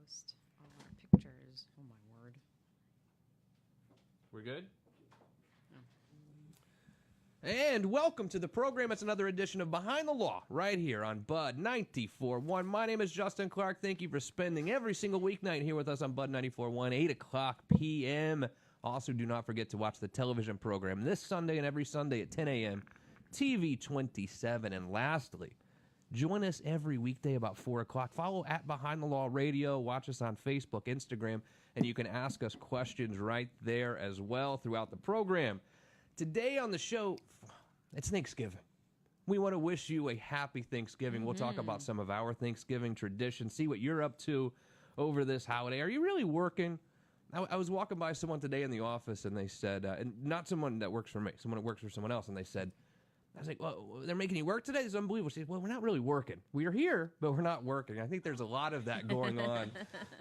post all our pictures. Oh my word. We're good? And welcome to the program. It's another edition of Behind the Law right here on Bud 94.1. My name is Justin Clark. Thank you for spending every single weeknight here with us on Bud 94.1, 8 o'clock p.m. Also, do not forget to watch the television program this Sunday and every Sunday at 10 a.m. TV 27. And lastly, join us every weekday about 4 o'clock. Follow at Behind the Law Radio. Watch us on Facebook, Instagram, and you can ask us questions right there as well throughout the program. Today on the show, it's Thanksgiving. We want to wish you a happy Thanksgiving. We'll talk about some of our Thanksgiving traditions, see what you're up to over this holiday. Are you really working? I was walking by someone today in the office, and they said, and not someone that works for me, someone that works for someone else, and they said, I was like, well, they're making you work today? This is unbelievable. She said, well, we're not really working. We are here, but we're not working. I think there's a lot of that going on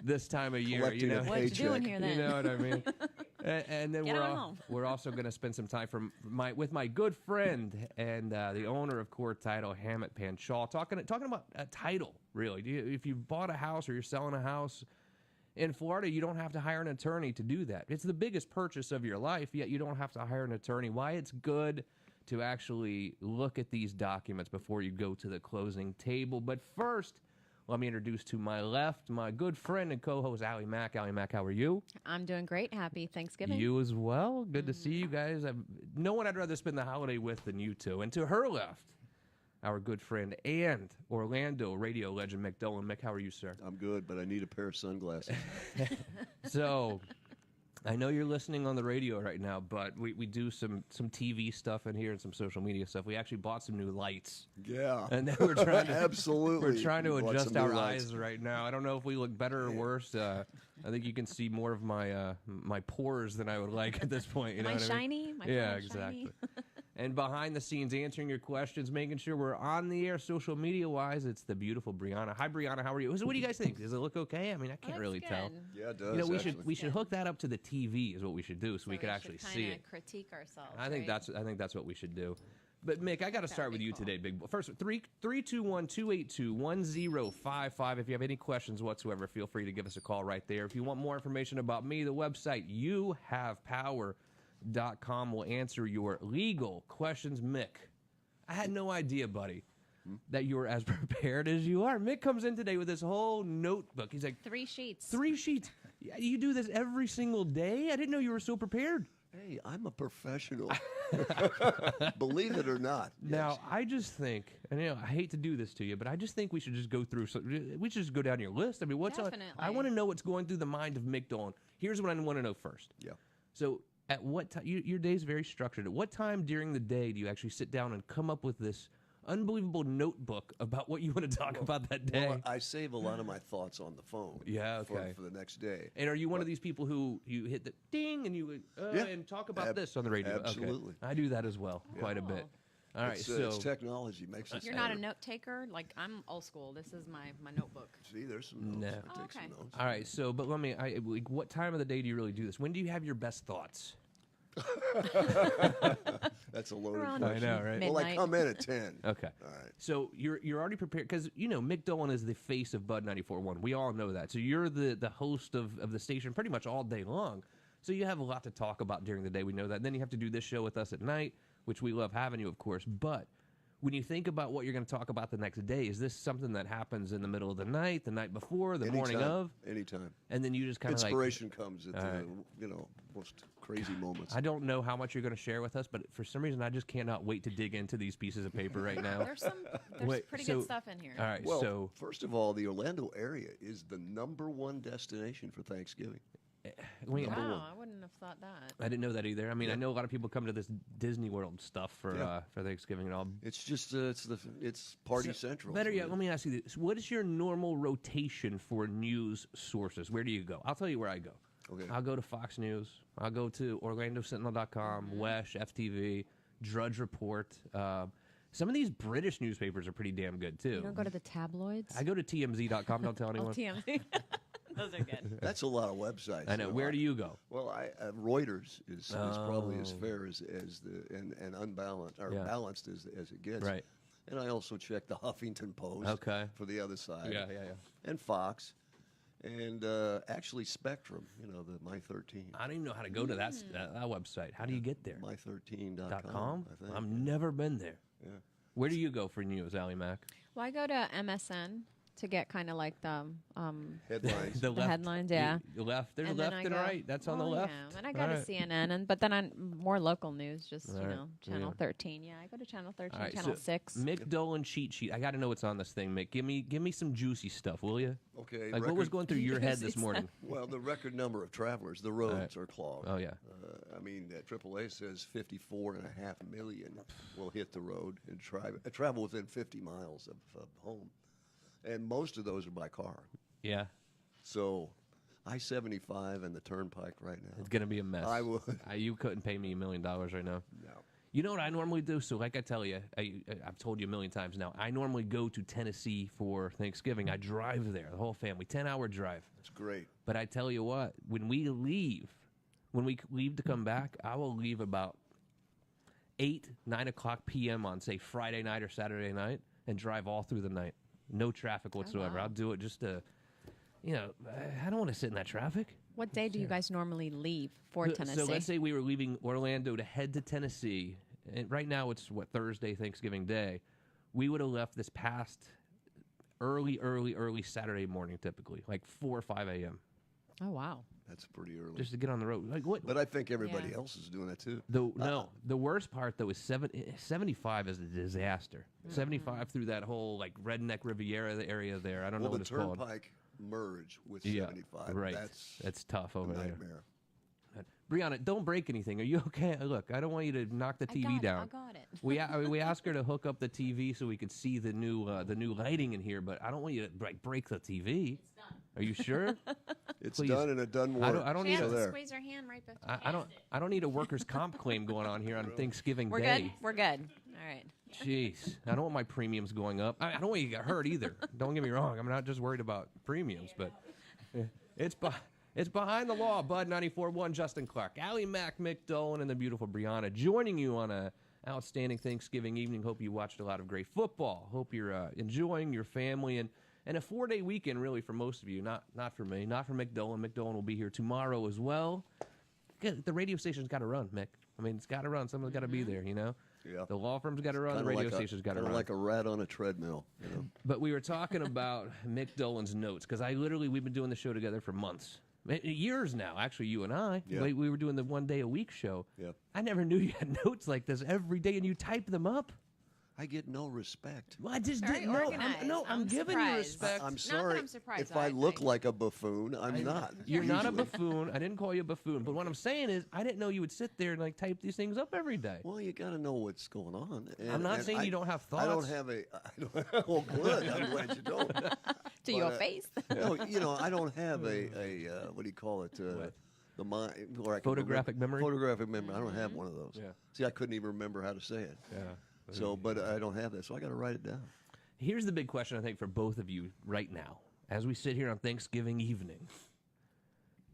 this time of year. Collecting a What you paycheck. doing here then? You know what I mean? And then Get on home. we're also going to spend some time with my good friend and the owner of Core Title, Hammett Panchal, talking about a title, really. If you bought a house or you're selling a house in Florida, you don't have to hire an attorney to do that. It's the biggest purchase of your life, yet you don't have to hire an attorney. Why it's good to actually look at these documents before you go to the closing table. But first, let me introduce to my left my good friend and co-host, Allie Mack. Allie Mack, how are you? I'm doing great. Happy Thanksgiving. You as well. Good to see you guys. No one I'd rather spend the holiday with than you two. And to her left, our good friend and Orlando radio legend, Mick Dolan. Mick, how are you, sir? I'm good, but I need a pair of sunglasses. So, I know you're listening on the radio right now, but we do some TV stuff in here and some social media stuff. We actually bought some new lights. Yeah. And then we're trying to Absolutely. We're trying to We bought adjust some new our lights. eyes right now. I don't know if we look better or worse. I think you can see more of my my pores than I would like at this point. You know Am I what I mean? shiny? My Yeah, phone's shiny? exactly. And behind the scenes, answering your questions, making sure we're on the air social media-wise, it's the beautiful Brianna. Hi, Brianna. How are you? So what do you guys think? Does it look okay? I mean, I can't really tell. Yeah, it does. You know, actually. we should hook that up to the TV is what we should do, so we could actually see it. Critique ourselves. I think that's what we should do. But Mick, I got to start with you today, big boy. First, 321-282-1055. If you have any questions whatsoever, feel free to give us a call right there. If you want more information about me, the website youhavepower.com will answer your legal questions. Mick, I had no idea, buddy, that you were as prepared as you are. Mick comes in today with this whole notebook. He's like, 3 sheets. 3 sheets. You do this every single day? I didn't know you were so prepared. Hey, I'm a professional. Believe it or not. Now, Yes. I just think, and I hate to do this to you, but I just think we should just go through. We should just go down your list. I mean, what's on? Definitely. I want to know what's going through the mind of Mick Dolan. Here's what I want to know first. Yeah. So, at what time? Your day is very structured. At what time during the day do you actually sit down and come up with this unbelievable notebook about what you want to talk about that day? Well, I save a lot of my thoughts on the phone. Yeah, okay. For the next day. And are you one of these people who you hit the ding and you Yeah. and talk about this on the radio? Absolutely. Okay. I do that as well, quite a bit. Cool. All right, It's technology makes us. You're not a note taker? Like, I'm old school. This is my notebook. See, there's some notes. No. I take Oh, okay. some notes. All right, so but let me. Like, what time of the day do you really do this? When do you have your best thoughts? That's a loaded Around question. I know, right? Well, I midnight. come in at 10. Okay. All right. So you're already prepared because Mick Dolan is the face of Bud 94.1. We all know that. So you're the host of the station pretty much all day long. So you have a lot to talk about during the day. We know that. And then you have to do this show with us at night, which we love having you, of course. But when you think about what you're going to talk about the next day, is this something that happens in the middle of the night before, the morning of? Anytime. And then you just kind of Inspiration comes at All the most crazy moments. I don't know how much you're going to share with us, but for some reason, I just cannot wait to dig into these pieces of paper right now. There's Wait, pretty so- good stuff in here. All right, Well, so first of all, the Orlando area is the #1 destination for Thanksgiving. we, Number Wow, one. I wouldn't have thought that. I didn't know that either. I mean, I know a lot of people come to this Disney World stuff for Yeah. for Thanksgiving and all. It's just it's party central. Better for yet, me. let me ask you this: what is your normal rotation for news sources? Where do you go? I'll tell you where I go. Okay. I'll go to Fox News. I'll go to OrlandoSentinel.com, WESH, FTV, Drudge Report. Some of these British newspapers are pretty damn good too. You don't go to the tabloids? I go to TMZ.com. Don't tell Oh, anyone. TMZ. Those are good. That's a lot of websites. I know. Where do you go? Well, Reuters is probably as fair as the and unbalanced or Yeah. balanced as it gets. Right. And I also check the Huffington Post. Okay. For the other side. Yeah. And Fox. And actually Spectrum, the My 13. I don't even know how to go to that website. How do you get there? My13.com. I think. I've never been there. Yeah. Where do you go for news, Allie Mac? Well, I go to MSN to get kind of like the Headlines. The left, headlines, yeah. The left. There's And left then I and go- right. That's on the Well, left. Yeah. And I go All to right. CNN, but then I'm more local news, just, All right. Channel Yeah. 13. Yeah, I go to Channel 13, All right, Channel so 6. Mick Dolan cheat sheet. I got to know what's on this thing, Mick. Give me some juicy stuff, will you? Okay. Like what was going through your head this Juicy morning? Well, the record number of travelers, the roads are clogged. Oh yeah. AAA says 54.5 million will hit the road and travel within 50 miles of home. And most of those are by car. Yeah. So I-75 and the Turnpike right now. It's gonna be a mess. I would. You couldn't pay me $1 million right now. No. You know what I normally do? So, like I tell you, I've told you a million times now. I normally go to Tennessee for Thanksgiving. I drive there, the whole family, 10-hour drive. It's great. But I tell you what, when we leave to come back, I will leave about 9 o'clock p.m. on, say, Friday night or Saturday night and drive all through the night. No traffic whatsoever. wow. I'll do it just to, I don't want to sit in that traffic. What day do you guys normally leave for Tennessee? So let's say we were leaving Orlando to head to Tennessee, and right now it's Thursday, Thanksgiving Day. We would have left this past early Saturday morning, typically, like 4 or 5 a.m. Oh, wow. That's pretty early. just to get on the road. Like what? But I think everybody Yeah. else is doing that too. The worst part though is 75 is a disaster. 75 through that whole like redneck Riviera area there. I don't know Well, what the it's called. Turnpike merge with Yeah, 75. right. That's tough a over there. nightmare. Brianna, don't break anything. Are you okay? Look, I don't want you to knock the TV down. I got it. We asked her to hook up the TV so we could see the new lighting in here, but I don't want you to break the TV. It's done. Are you sure? It's Please. done and it doesn't work. I don't She need has a- to there. squeeze her hand right before. I don't need a workers' comp claim going on here on Thanksgiving We're Day. good. We're good. All right. Jeez, I don't want my premiums going up. I don't want you to get hurt either. Don't get me wrong. I'm not just worried about premiums, but it's behind the law. Bud 94.1, Justin Clark, Allie Mac, Mick Dolan, and the beautiful Brianna joining you on a outstanding Thanksgiving evening. Hope you watched a lot of great football. Hope you're enjoying your family and a 4-day weekend really for most of you. Not for me. Not for Mick Dolan. Mick Dolan will be here tomorrow as well. The radio station's got to run, Mick. I mean, it's got to run. Someone's got to be there, you know. Yeah. The law firm's got to run. The Kinda radio like station's got to run. like a rat on a treadmill. But we were talking about Mick Dolan's notes because we've been doing the show together for months. Years now, actually, you and I. Yeah. We were doing the 1 day a week show. Yep. I never knew you had notes like this every day, and you type them up. I get no respect. Well, I just Very didn't know. organized. I'm I'm giving you surprised. respect. I'm Not that sorry I'm surprised, if I look I- like a buffoon. I'm not. You're not a usually. buffoon. I didn't call you a buffoon. But what I'm saying is, I didn't know you would sit there and like type these things up every day. Well, you got to know what's going on. I'm not saying you don't have I don't thoughts. have a. Well, good. I'm glad you don't. To your But, face. No, I don't have a what do you call it? What? The mind, where I can Photographic remember- memory? Photographic memory. I don't have one of those. Yeah. See, I couldn't even remember how to say it. Yeah. So, but I don't have that, so I got to write it down. Here's the big question, I think, for both of you right now, as we sit here on Thanksgiving evening: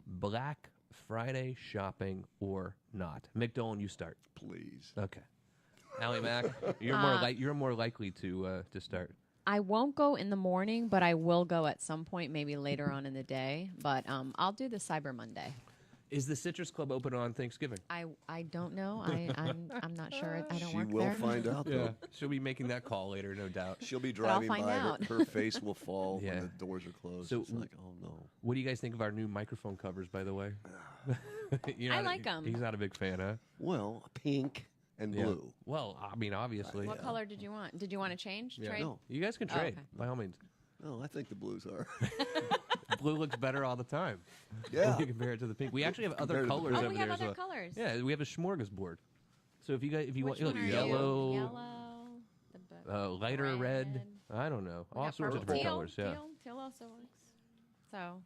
Black Friday shopping or not? Mick Dolan, you start. Please. Okay. Allie Mac, you're more likely to start. I won't go in the morning, but I will go at some point, maybe later on in the day. But I'll do the Cyber Monday. Is the Citrus Club open on Thanksgiving? I don't know. I'm not sure. I don't She work will there. find out, though. She'll be making that call later, no doubt. She'll be But I'll driving find by. out. Her face will fall Yeah. when the doors are closed. So It's like, oh, no. What do you guys think of our new microphone covers, by the way? I like 'em. He's not a big fan, huh? Well, pink and Yeah. blue. Well, I mean, obviously. What color did you want? Did you want to change? Yeah. Trade? No. You guys can Oh, trade, okay. by all means. No, I think the blues are. Blue looks better all the time. Yeah. When you compare it to the pink. We actually have other Compared to the colors pink. Oh, over we there have as other well. colors. Yeah, we have a smorgasbord. So if you Which want one are you? yellow, Yellow. The lighter red, I don't know, We all got sorts of purple. different Teal, colors. Yeah. Teal also works. So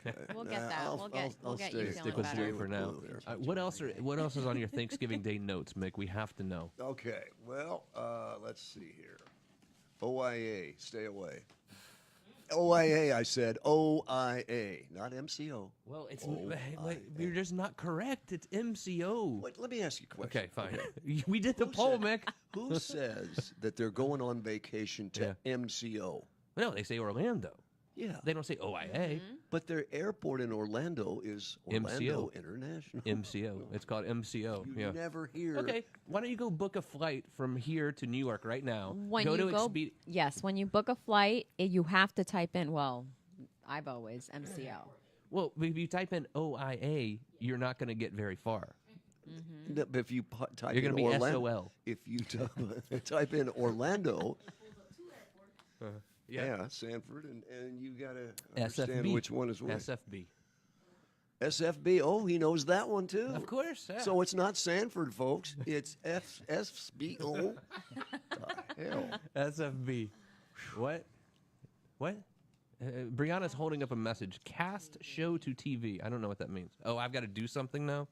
Okay. We'll get Nah, that. I'll- We'll get I'll you stay- feeling Stick with better. blue for now. Blue there. What else is on your Thanksgiving Day notes, Mick? We have to know. Okay, well, let's see here. OIA, stay away. OIA, I said OIA, not MCO. Well, it's OIA. you're just not correct. It's MCO. Wait, let me ask you a question. Okay, fine. We did the Who poll, said- Mick. Who says that they're going on vacation to MCO? No, they say Orlando. Yeah. They don't say OIA. But their airport in Orlando is Orlando MCO. International. MCO. It's called MCO. You Yeah. never hear. Okay, why don't you go book a flight from here to New York right now? When go you to go, Expedia. yes, when you book a flight, you have to type in. Well, I've always MCO. Well, if you type in OIA, you're not going to get very far. No, but if you type You're in going to be Orlando, SOL. if you type in Orlando, Yeah. Sanford, and you got to understand SFB. which one is which. SFB. SFB. Oh, he knows that one too. Of course. Yeah. So it's not Sanford, folks. It's SBO. Hell. SFB. What? What? Brianna's holding up a message. Cast show to TV. I don't know what that means. Oh, I've got to do something now?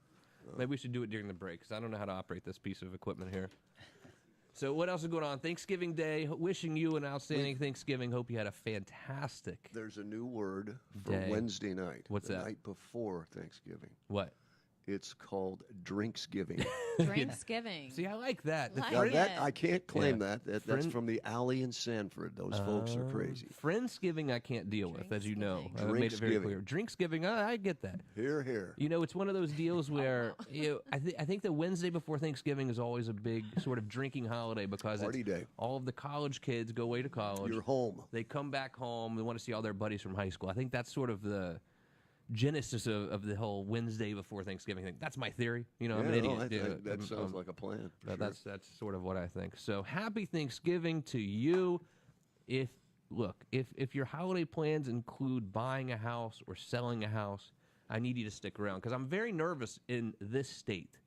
Maybe we should do it during the break because I don't know how to operate this piece of equipment here. So what else is going on? Thanksgiving Day. Wishing you an outstanding Thanksgiving. Hope you had a fantastic. There's a new word for Day. Wednesday night. What's the that? night before Thanksgiving. What? It's called Drinksgiving. Drinksgiving. See, I like that. The Like Now it. that I can't claim Yeah. that's Friend- from the alley in Sanford. Those folks are crazy. Friendsgiving I can't deal with, as you know. Drinksgiving. I made it very Drinksgiving. clear. Drinksgiving, I get that. Here, here. You know, it's one of those deals where I think the Wednesday before Thanksgiving is always a big sort of drinking holiday because Party it's day. all of the college kids go away to college. You're home. They come back home. They want to see all their buddies from high school. I think that's sort of the genesis of the whole Wednesday before Thanksgiving thing. That's my theory. You know, I'm an no, idiot. that sounds like a plan. for sure. That's sort of what I think. So happy Thanksgiving to you. If your holiday plans include buying a house or selling a house, I need you to stick around because I'm very nervous in this state.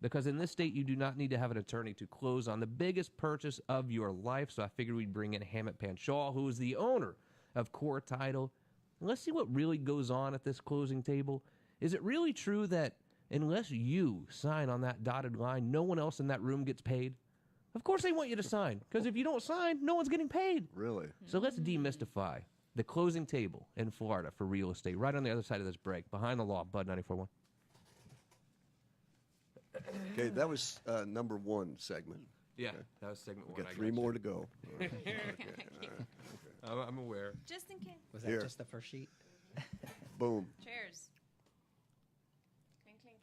Because in this state, you do not need to have an attorney to close on the biggest purchase of your life. So I figured we'd bring in Hammett Panshaw, who is the owner of Core Title. And let's see what really goes on at this closing table. Is it really true that unless you sign on that dotted line, no one else in that room gets paid? Of course they want you to sign, because if you don't sign, no one's getting paid. Really? So let's demystify the closing table in Florida for real estate, right on the other side of this break. Behind the Law, Bud 94.1. Okay, that was number one segment. Yeah, that was segment We one. got I three got you. more to go. I'm aware. Just in case. Was that Here. just the first sheet? Boom. Cheers. Clink, clink.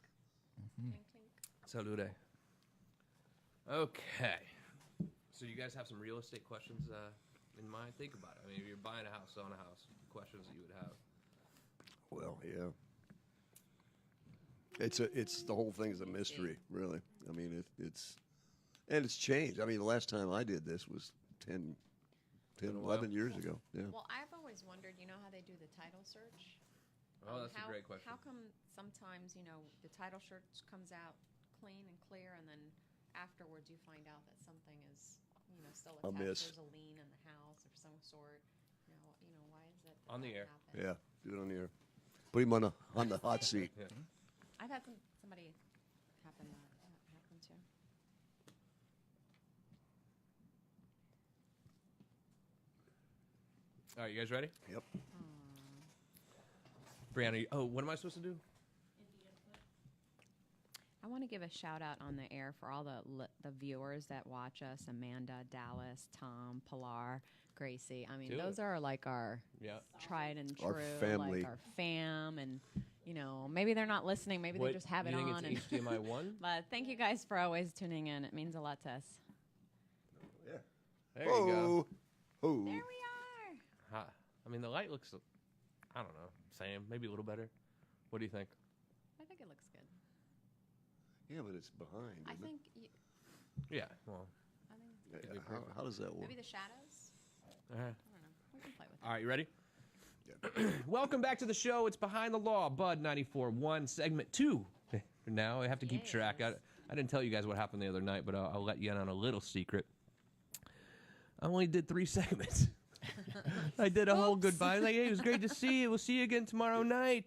Clink, clink. Salute. Okay. So you guys have some real estate questions in mind? Think about it. I mean, if you're buying a house, selling a house, questions that you would have. Well, yeah. It's the whole thing's a mystery, really. I mean, it's changed. I mean, the last time I did this was 10, Been a while. 11 years ago. Yeah. Well, I've always wondered, you know how they do the title search? Oh, that's how, a great question. How come sometimes, the title search comes out clean and clear, and then afterwards you find out that something is, still attached? Amiss. There's a lien in the house of some sort. Why is it that On the that air. happens? Yeah. Do it on the air. Put him on the hot seat. Yeah. I've had somebody happen to. All right, you guys ready? Yep. Brianna, what am I supposed to do? I want to give a shout out on the air for all the viewers that watch us: Amanda, Dallas, Tom, Pilar, Gracie. I mean, Do those it. are like our Yeah. tried and true, Our family. like our fam, and maybe they're not listening, maybe they just have it you think on. it's HDMI 1? But thank you guys for always tuning in. It means a lot to us. Yeah. There you go. Oh. There we are. Huh. I mean, the light looks, I don't know, same, maybe a little better. What do you think? I think it looks good. Yeah, but it's behind. I Isn't think. Yeah, well, I think it? Could be Yeah, perfect. how does that work? maybe the shadows. all right. I don't know. We can play with it. All right, you ready? Yeah. Welcome back to the show. It's Behind the Law, Bud 94.1, segment 2. Now I have to keep track. Yes. I didn't tell you guys what happened the other night, but I'll let you in on a little secret. I only did 3 segments. I did a whole goodbye. Like, hey, it was great to see you. We'll see you again tomorrow night.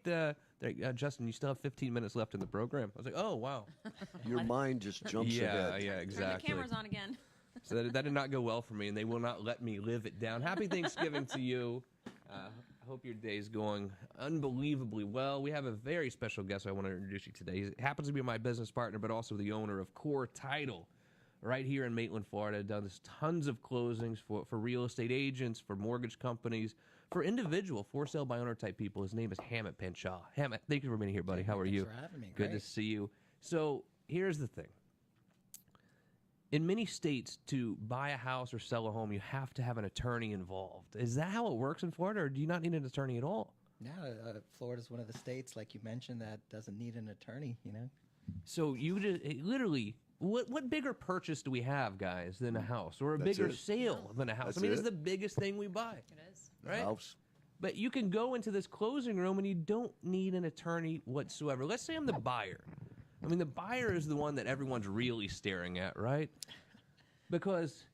Justin, you still have 15 minutes left in the program. I was like, oh, wow. Your mind just jumps ahead. Yeah, Turn exactly. the cameras on again. So that did not go well for me, and they will not let me live it down. Happy Thanksgiving to you. I hope your day is going unbelievably well. We have a very special guest I want to introduce you today. He happens to be my business partner, but also the owner of Core Title right here in Maitland, Florida. Does tons of closings for real estate agents, for mortgage companies, For individual, for sale by owner type people, his name is Hammett Panshaw. Hammett, thank you for being here, buddy. How are you? Thanks for having me. Good Great. to see you. So here's the thing. In many states, to buy a house or sell a home, you have to have an attorney involved. Is that how it works in Florida, or do you not need an attorney at all? No, Florida's one of the states, like you mentioned, that doesn't need an attorney, you know? So you just literally, what bigger purchase do we have, guys, than a house, or a That's bigger it. sale than a house? That's I mean, it's it. the biggest thing we buy, It is. right? House. But you can go into this closing room and you don't need an attorney whatsoever. Let's say I'm the buyer. I mean, the buyer is the one that everyone's really staring at, right? Because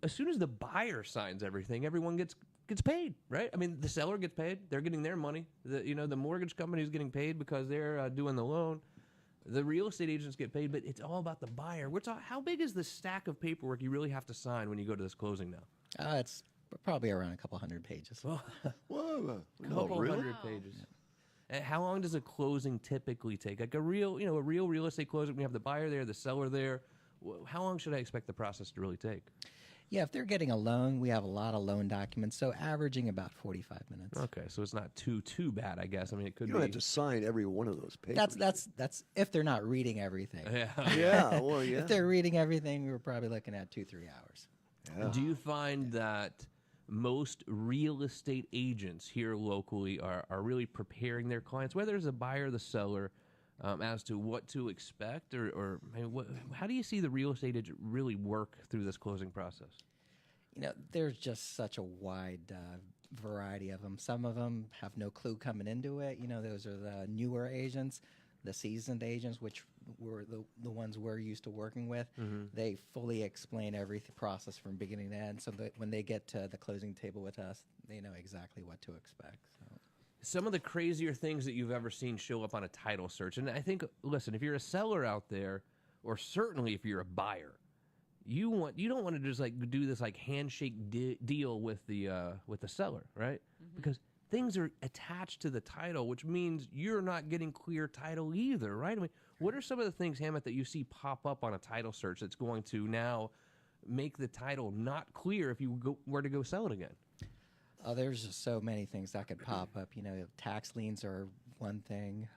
as soon as the buyer signs everything, everyone gets paid, right? I mean, the seller gets paid; they're getting their money. The mortgage company is getting paid because they're doing the loan. The real estate agents get paid, but it's all about the buyer. How big is the stack of paperwork you really have to sign when you go to this closing now? It's probably around a couple hundred pages. Whoa. No, Couple really? hundred pages. And how long does a closing typically take? Like a real real estate closing, we have the buyer there, the seller there. How long should I expect the process to really take? Yeah, if they're getting a loan, we have a lot of loan documents, so averaging about 45 minutes. Okay, so it's not too bad, I guess. I mean, it could You be. don't have to sign every one of those papers. That's if they're not reading everything. Yeah. Yeah, well, yeah. If they're reading everything, we were probably looking at 2-3 hours. Yeah. Do you find that most real estate agents here locally are really preparing their clients, whether it's a buyer or the seller, as to what to expect, or I mean, how do you see the real estate agent really work through this closing process? You know, there's just such a wide variety of them. Some of them have no clue coming into it. You know, those are the newer agents, the seasoned agents, which were the ones we're used to working with. Mm-hmm. They fully explain every process from beginning to end, so that when they get to the closing table with us, they know exactly what to expect. So. Some of the crazier things that you've ever seen show up on a title search. And I think, listen, if you're a seller out there, or certainly if you're a buyer, you don't want to just like do this like handshake deal with the seller, right? Mm-hmm. Because things are attached to the title, which means you're not getting clear title either, right? I mean, what are some of the things, Hammett, that you see pop up on a title search that's going to now make the title not clear if you were to go sell it again? Oh, there's just so many things that could pop up. You know, tax liens are one thing.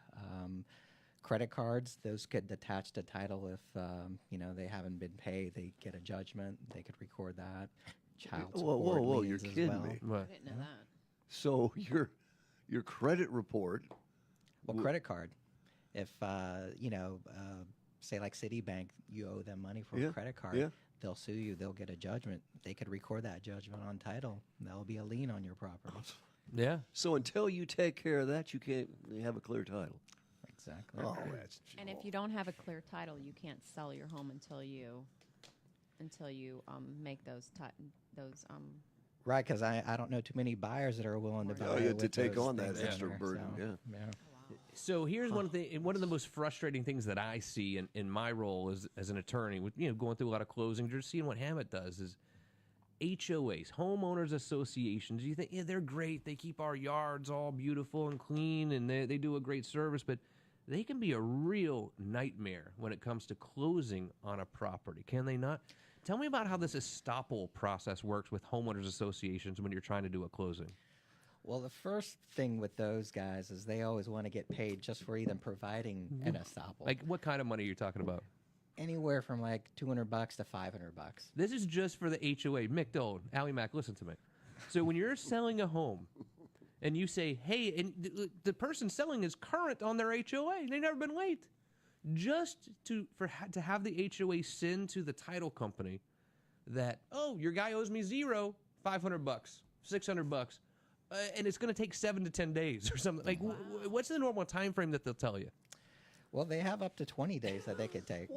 Credit cards, those could attach to title if, they haven't been paid. They get a judgment. They could record that. Child support Whoa, liens you're as kidding well. me. What? I didn't know that. So your credit report. Well, credit card. If, say like Citibank, you owe them money for Yeah, a credit card. yeah. They'll sue you. They'll get a judgment. They could record that judgment on title. That'll be a lien on your property. Yeah. So until you take care of that, you can't have a clear title. Exactly. Oh, that's And if you don't have a clear title, you can't sell your home until you make those Right, because I don't know too many buyers that are willing to buy. Oh, you have to with take those on that things in extra there, burden. so, Yeah. So here's one of the most frustrating things that I see in my role as an attorney, with going through a lot of closings, just seeing what Hammett does is HOAs, homeowners associations. You think they're great, they keep our yards all beautiful and clean, and they do a great service, but they can be a real nightmare when it comes to closing on a property, can they not? Tell me about how this estoppel process works with homeowners associations when you're trying to do a closing. Well, the first thing with those guys is they always want to get paid just for even providing an estoppel. Like, what kind of money are you talking about? Anywhere from like $200 to $500. This is just for the HOA. Mick Dole, Allie Mack, listen to me. So when you're selling a home and you say, hey, and the person selling is current on their HOA, they've never been late, just to have the HOA send to the title company that, oh, your guy owes me $0, $500, $600, and it's going to take 7 to 10 days or something. Like, what's the normal time frame that they'll tell you? Well, they have up to 20 days that they could take.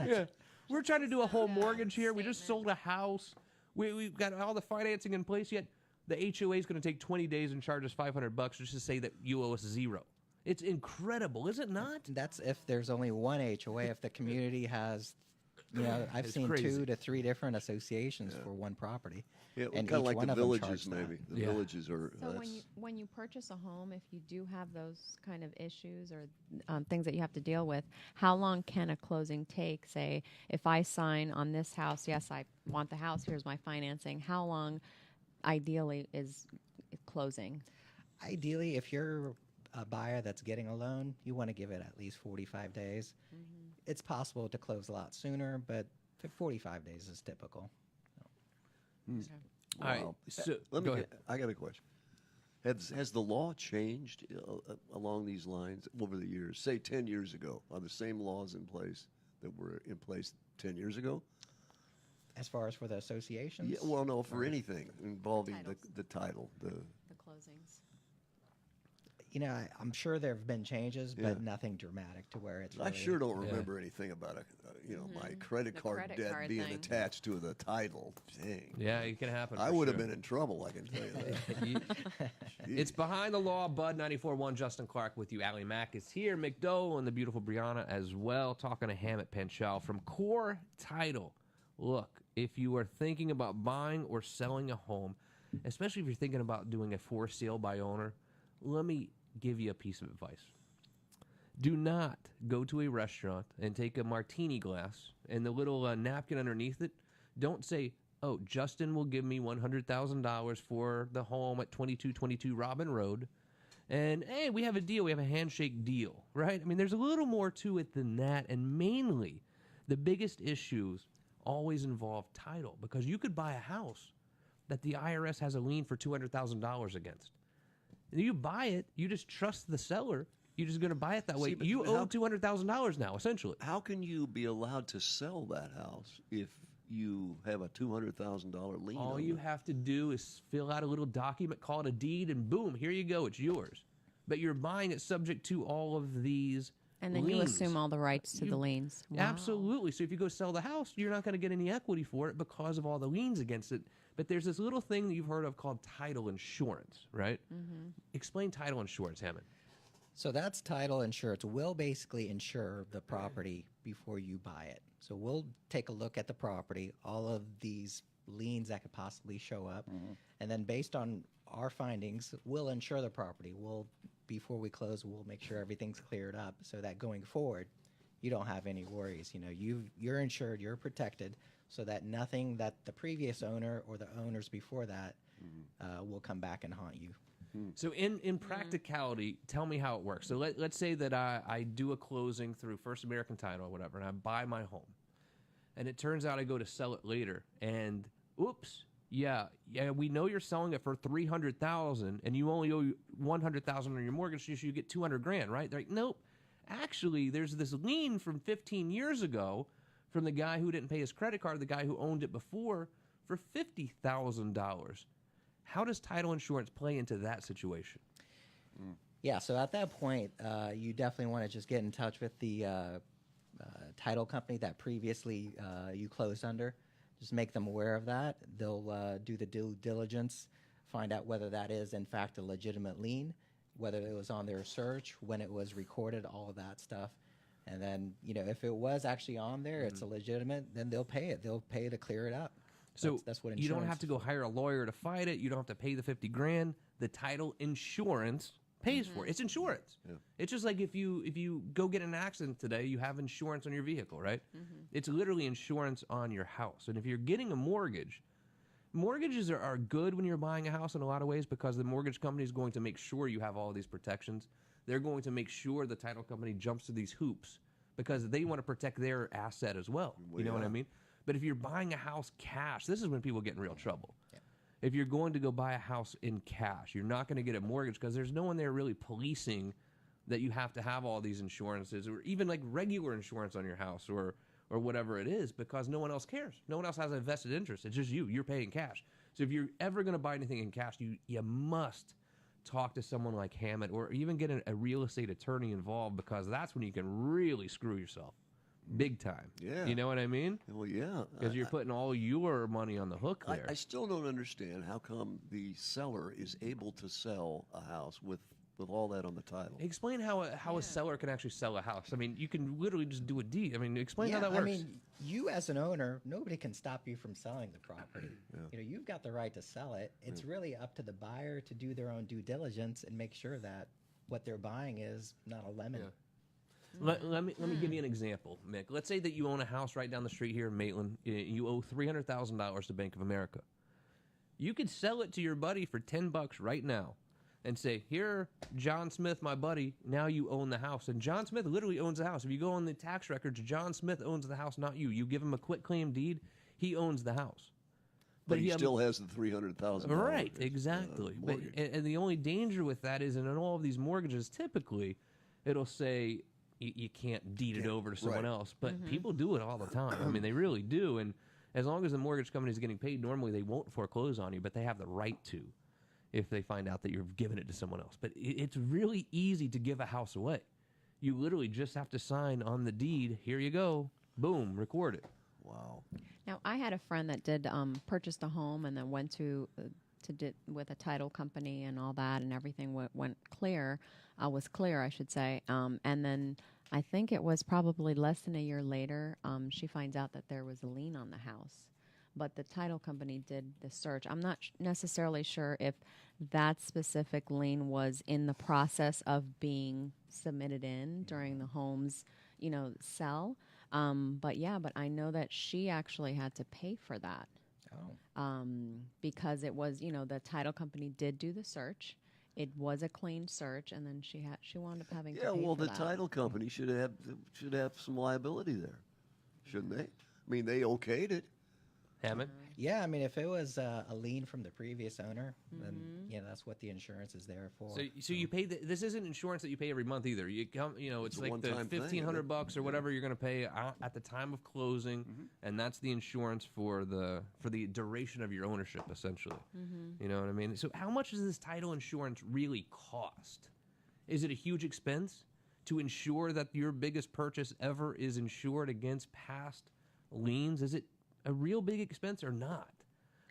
Yeah. We're trying to do a whole mortgage here. We just sold a house. We've got all the financing in place, yet the HOA is going to take 20 days and charge us $500 just to say that you owe us $0. It's incredible, is it not? That's if there's only one HOA. If the community has, I've It's seen crazy. 2 to 3 different associations for one property. Yeah, and kind of each like one the of them villages, charge that. maybe. The Yeah. villages are. So that's- when you purchase a home, if you do have those kind of issues or things that you have to deal with, how long can a closing take? Say, if I sign on this house, yes, I want the house. Here's my financing. How long, ideally, is closing? Ideally, if you're a buyer that's getting a loan, you want to give it at least 45 days. It's possible to close a lot sooner, but 45 days is typical. All right. Wow. So, Let go me. ahead. I got a question. Has the law changed along these lines over the years? Say 10 years ago, are the same laws in place that were in place 10 years ago? As far as for the associations? Yeah, well, no, for anything involving Titles. the title. The closings. You know, I'm sure there have been changes, Yeah. but nothing dramatic to where it's I really... sure don't Yeah. remember anything about my credit The card credit debt card being thing. attached to the title. Dang. Yeah, it can happen. I for would have sure. been in trouble, I can tell you that. It's Behind the Law, Bud 94.1, Justin Clark with you. Allie Mack is here, McDowell and the beautiful Brianna as well, talking to Hammett Panchal from Core Title. Look, if you are thinking about buying or selling a home, especially if you're thinking about doing a for sale by owner, let me give you a piece of advice. Do not go to a restaurant and take a martini glass and the little napkin underneath it. Don't say, oh, Justin will give me $100,000 for the home at 2222 Robin Road. And, hey, we have a deal. We have a handshake deal, right? I mean, there's a little more to it than that. And mainly, the biggest issues always involve title, because you could buy a house that the IRS has a lien for $200,000 against. You buy it, you just trust the seller. You're just going to buy it that way. See, but You how- owe $200,000 now, essentially. How can you be allowed to sell that house if you have a $200,000 lien All on you it? have to do is fill out a little document, call it a deed, and boom, here you go, it's yours. But you're buying it subject to all of these And then you liens. assume all the rights to the liens. Wow. Absolutely. So if you go sell the house, you're not going to get any equity for it because of all the liens against it. But there's this little thing that you've heard of called title insurance, right? Explain title insurance, Hammond. So that's title insurance. We'll basically insure the property before you buy it. So we'll take a look at the property, all of these liens that could possibly show up, and then based on our findings, we'll insure the property. Before we close, we'll make sure everything's cleared up so that going forward, you don't have any worries. You know, you're insured, you're protected, so that nothing that the previous owner or the owners before that will come back and haunt you. So in practicality, tell me how it works. So let's say that I do a closing through First American Title or whatever, and I buy my home. And it turns out I go to sell it later, and oops, yeah, we know you're selling it for $300,000, and you only owe $100,000 on your mortgage, so you get $200,000, right? They're like, nope. Actually, there's this lien from 15 years ago from the guy who didn't pay his credit card, the guy who owned it before, for $50,000. How does title insurance play into that situation? Yeah, so at that point, you definitely want to just get in touch with the title company that previously you closed under. Just make them aware of that. They'll do the due diligence, find out whether that is, in fact, a legitimate lien, whether it was on their search, when it was recorded, all of that stuff. And then, you know, if it was actually on there, it's a legitimate, then they'll pay it. They'll pay to clear it up. So that's what you don't insurance have to is go for. hire a lawyer to fight it. You don't have to pay the $50,000. The title insurance pays for it. It's insurance. Yeah. It's just like if you go get in an accident today, you have insurance on your vehicle, right? It's literally insurance on your house. And if you're getting a mortgage, mortgages are good when you're buying a house in a lot of ways, because the mortgage company is going to make sure you have all these protections. They're going to make sure the title company jumps to these hoops because they want to protect their asset as well. Well, You know what I yeah. mean? But if you're buying a house cash, this is when people get in real trouble. If you're going to go buy a house in cash, you're not going to get a mortgage because there's no one there really policing that you have to have all these insurances, or even like regular insurance on your house or whatever it is, because no one else cares. No one else has a vested interest. It's just you. You're paying cash. So if you're ever going to buy anything in cash, you must talk to someone like Hammett, or even get a real estate attorney involved, because that's when you can really screw yourself big time. Yeah. You know what I mean? Well, yeah. Because you're putting all your money on the hook there. I still don't understand how come the seller is able to sell a house with all that on the title. Explain how a seller can actually sell a house. I mean, you can literally just do a deed. I mean, explain how Yeah, that works. I mean, you as an owner, nobody can stop you from selling the property. You know, you've got the right to sell it. It's really up to the buyer to do their own due diligence and make sure that what they're buying is not a lemon. Yeah. Let me give you an example, Mick. Let's say that you own a house right down the street here in Maitland. You owe $300,000 to Bank of America. You could sell it to your buddy for $10 right now and say, here, John Smith, my buddy, now you own the house. And John Smith literally owns the house. If you go on the tax records, John Smith owns the house, not you. You give him a quitclaim deed, he owns the house. But he still has the $300,000. Right, exactly. And the only danger with that is in all of these mortgages, typically, it'll say you can't deed it over to someone else. But people do it all the time. I mean, they really do. And as long as the mortgage company is getting paid, normally they won't foreclose on you, but they have the right to if they find out that you've given it to someone else. But it's really easy to give a house away. You literally just have to sign on the deed. Here you go. Boom. Record it. Wow. Now, I had a friend that did purchased a home and then went to with a title company and all that, and everything went clear. Was clear, I should say. And then I think it was probably less than a year later, she finds out that there was a lien on the house. But the title company did the search. I'm not necessarily sure if that specific lien was in the process of being submitted in during the home's, sell. But I know that she actually had to pay for that. Oh. Because it was, the title company did do the search. It was a clean search, and then she wound up having to pay for the that. title company should have some liability there, shouldn't they? I mean, they okayed it. Hammond? Yeah, I mean, if it was a lien from the previous owner, then that's what the insurance is there for. So you pay this isn't insurance that you pay every month either. You come, it's like the $1,500 or whatever you're going to pay at the time of closing, and that's the insurance for the duration of your ownership, essentially. You know what I mean? So how much does this title insurance really cost? Is it a huge expense to ensure that your biggest purchase ever is insured against past liens? Is it a real big expense or not?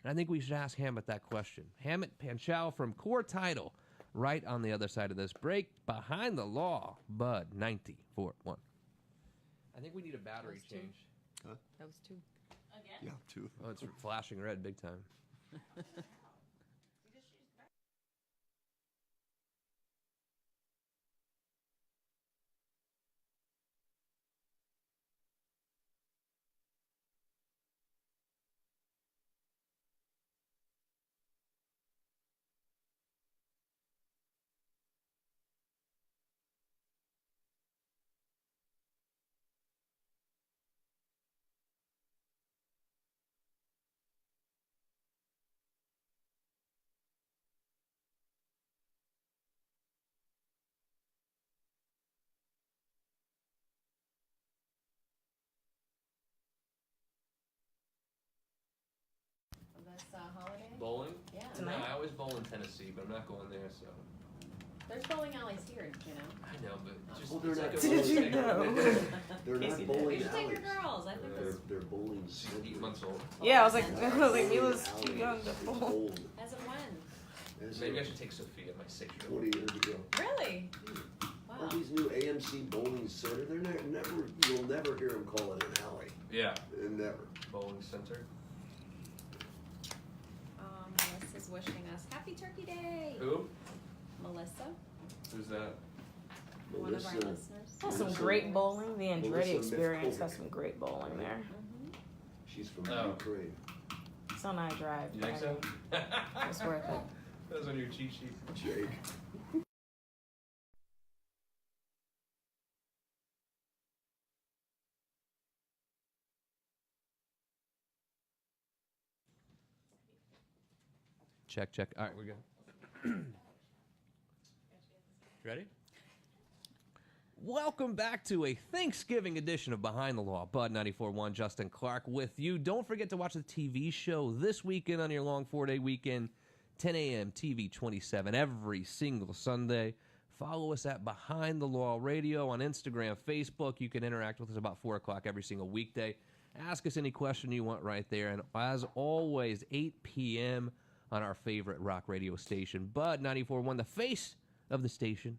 And I think we should ask Hammett that question. Hammett Panchow from Core Title, right on the other side of this break. Behind the Law, Bud 94.1. I think we need a battery change. Huh? That was 2. Again? Yeah, too. Oh, it's flashing red big time. This holiday? Bowling? Yeah. Tonight? I always bowl in Tennessee, but I'm not going there, so. There's bowling alleys here, I know, but just. Well, they're not Did you know? They're Case not you did. bowling You should take your alleys. girls. I think that's They're bowling 8 centers. months old. Yeah, I was like, Mila's Bowling too young to alleys. bowl. Bowling. as of when? As Maybe I of should take Sophia, my 6-year-old. 20 years ago. Really? All Wow. these new AMC bowling center, you'll never hear them call it an alley. Yeah. Never. Bowling center. Melissa's wishing us Happy Turkey Day. Who? Melissa, Who's that? one of our Melissa. listeners. Has some great bowling. The Andretti Melissa experience Mifkovic. has some great bowling there. She's from Oh. Ukraine. It's on I Drive. You think so? It's worth it. That was on your cheat sheet. Jake. Check, check. All right, we're good. Ready? Welcome back to a Thanksgiving edition of Behind the Law. Bud 94.1, Justin Clark with you. Don't forget to watch the TV show this weekend on your long 4-day weekend, 10 a.m. TV 27 every single Sunday. Follow us at Behind the Law Radio on Instagram, Facebook. You can interact with us about 4 o'clock every single weekday. Ask us any question you want right there. And as always, 8 p.m. on our favorite rock radio station, Bud 94.1. The face of the station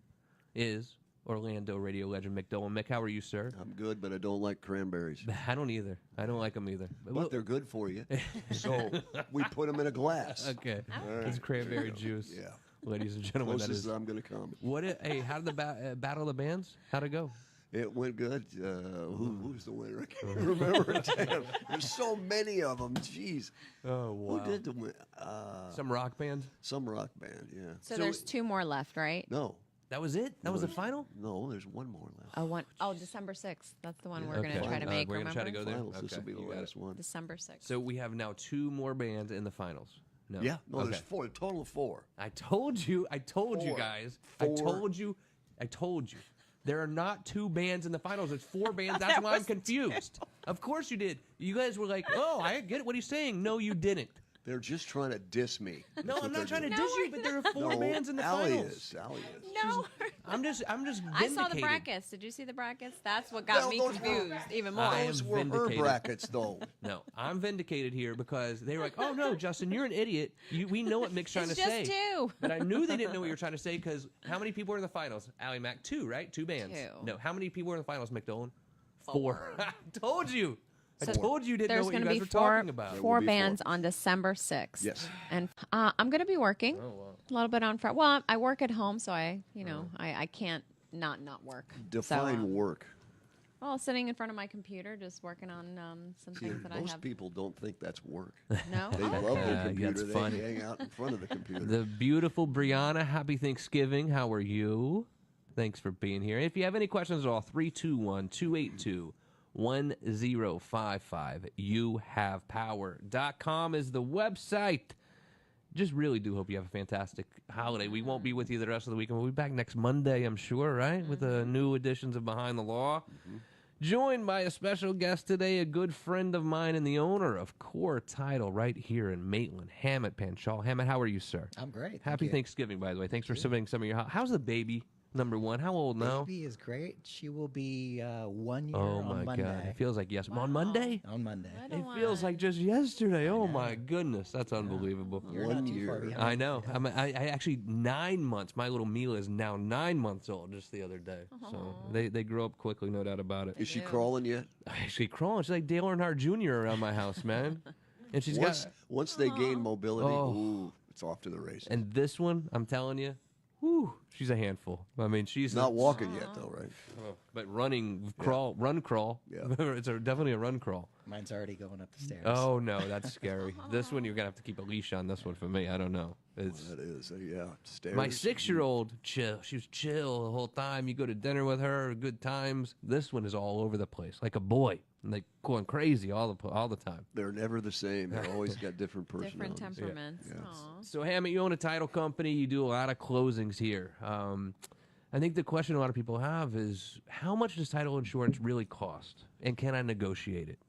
is Orlando radio legend Mick Dolan. Mick, how are you, sir? I'm good, but I don't like cranberries. I don't either. I don't like them either. But they're good for you. So we put them in a glass. Okay. All right. It's cranberry juice. Yeah. Ladies and gentlemen, that Closest is. I'm going to come. Hey, how did the Battle of the Bands? How'd it go? It went good. Who's the winner? I can't remember. Damn. There's so many of them. Jeez. Oh, wow. Who did the win? Some rock band? Some rock band, yeah. So there's 2 more left, right? No. That was it? That was the final? No, there's one more left. December 6th. That's the one Yeah. we're going to Okay. try to make, We're remember? gonna try to go there. Finals. This will Okay, be the you got last it. one. December 6th. So we have now 2 more bands in the finals. No. Yeah. No, Okay. there's 4. A total of 4. I told you Four. guys. Four. I told you. There are not 2 bands in the finals. It's 4 bands. That's why I'm confused. Of course you did. You guys were like, oh, I get what he's saying. No, you didn't. They're just trying to diss me. No, That's I'm what not trying to they're diss you, but there are 4 doing. bands in the Allie finals. is. Allie is. No. I'm just I saw the vindicated. brackets. Did you see the brackets? That's what got me those were- confused even more. I am Those were her vindicated. brackets, though. No, I'm vindicated here because they were like, oh, no, Justin, you're an idiot. We know what Mick's trying It's to just say. 2. But I knew they didn't know what you were trying to say because how many people were in the finals? Allie Mac, 2, right? 2 bands. 2. No, how many people were in the finals, Mick Dolan? 4. 4. I told you. I So told you didn't know There's what you going to guys be were talking about. There 4 will be 4. bands on December 6th. Yes. And I'm going to be working Oh, wow. a little bit on Friday. Well, I work at home, so I can't not work. Define So, work. well, sitting in front of my computer, just working on some See, things that I most have. people don't think that's work. No. They Oh. love their That's computer. They funny. hang out in front of the computer. The beautiful Brianna, happy Thanksgiving. How are you? Thanks for being here. If you have any questions at all, 321-282-1055. YouHavePower.com is the website. Just really do hope you have a fantastic holiday. We won't be with you the rest of the week. We'll be back next Monday, I'm sure, right? With the new editions of Behind the Law. Joined by a special guest today, a good friend of mine and the owner of Core Title right here in Maitland, Hammett Panchal. Hammett, how are you, sir? I'm great. Happy thank you. Thanksgiving, by the way. Thanks for submitting some of your... How's the baby, number one? How old now? Baby is great. She will be 1 year Oh, on my Monday. God. It feels like yes. Wow. On Monday? On Monday. Little It feels one. like just yesterday. Oh, know. my goodness. That's unbelievable. You're 1 not too far year. behind. I know. I actually 9 months. My little Mila is now 9 months old just the other day. So Aw. they grow up quickly, no doubt about it. Is she do. crawling yet? Actually crawling. She's like Dale Earnhardt Jr. around my house, man. And she's Once they gain mobility, Oh. ooh, it's off to the races. and this one, I'm telling you, whew, she's a handful. I mean, she's Not walking yet, though, right? but running, crawl, run, crawl. Yeah. It's definitely a run, crawl. Mine's already going up the stairs. Oh no, that's scary. This one you're gonna have to keep a leash on. This one for me, I don't know. It's That is, yeah. Stairs. my 6-year-old chill. She was chill the whole time. You go to dinner with her, good times. This one is all over the place, like a boy, like going crazy all the time. They're never the same. They're always got different personalities. Different temperaments. Yeah. Aw. So Hammett, you own a title company. You do a lot of closings here. I think the question a lot of people have is how much does title insurance really cost, and can I negotiate it?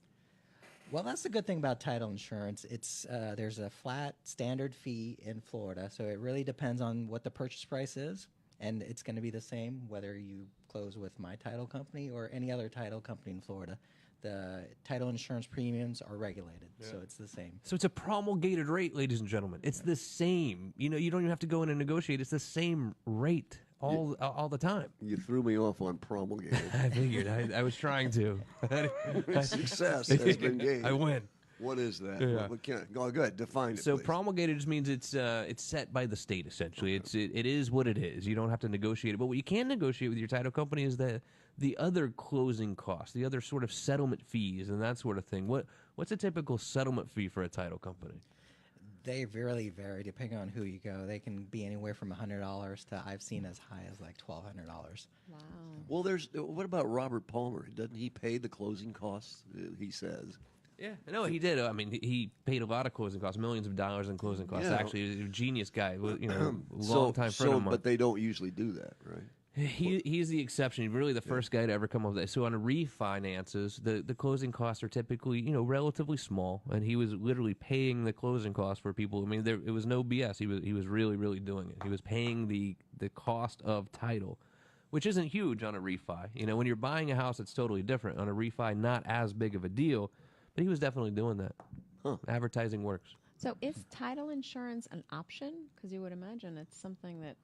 Well, that's the good thing about title insurance. It's there's a flat standard fee in Florida, so it really depends on what the purchase price is, and it's going to be the same whether you close with my title company or any other title company in Florida. The title insurance premiums are regulated, so it's the same. So it's a promulgated rate, ladies and gentlemen. It's the same. You know, you don't even have to go in and negotiate. It's the same rate all the time. You threw me off on promulgated. I figured. I was trying to. Success has been gained. I win. What is that? Yeah. What can, go good. Define it. So please. promulgated just means it's set by the state essentially. It is what it is. You don't have to negotiate it. But what you can negotiate with your title company is the other closing costs, the other sort of settlement fees and that sort of thing. What's a typical settlement fee for a title company? They really vary depending on who you go. They can be anywhere from $100 to I've seen as high as like $1,200. Wow. Well, what about Robert Palmer? Doesn't he pay the closing costs? He says. Yeah, no, he did. I mean, he paid a lot of closing costs, millions of dollars in closing costs. Yeah. Actually, he's a genius guy. You know, So, long time friend of mine. but they don't usually do that, right? He's the exception. Really, the first guy to ever come up with that. So on refinances, the closing costs are typically relatively small, and he was literally paying the closing costs for people. I mean, it was no BS. He was really doing it. He was paying the cost of title, which isn't huge on a refi. You know, when you're buying a house, it's totally different. On a refi, not as big of a deal, but he was definitely doing that. Huh. Advertising works. So is title insurance an option? Because you would imagine it's something that